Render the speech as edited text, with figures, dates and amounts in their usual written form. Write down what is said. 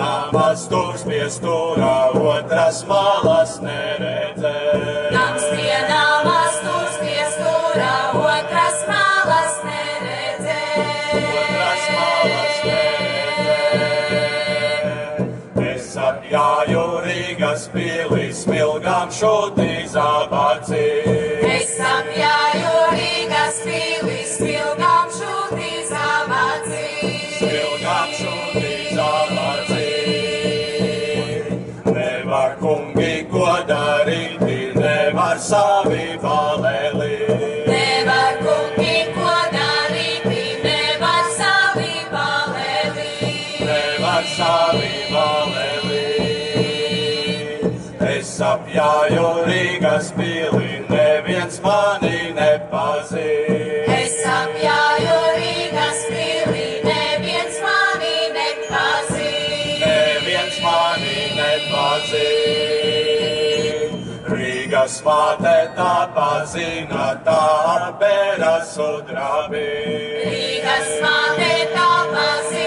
Namas stūrs pie stūra, otras malas neredzē. Nams pie nama, stūrs pie stūra, otras malas neredzē. Otras malas neredzē. Es apjāju Rīgas pili, smilgām šūtī zābacī. Es apjāju Rīgas pili, smilgām šūtī zābacī. Smilgām šūtī zābacī. Nevar kungi ko darīt, nevar savi balēlī. Nevar kungi ko darīt, nevar savi balēlī. Nevar savi balēlī. Es apjāju Rīgas pili, neviens mani nepazīst. Es apjāju Rīgas pili, neviens mani nepazīst. Neviens mani nepazīst. Rīgas māte tā pazina, tā bēra sudrabi. Rīgas māte tā pazina.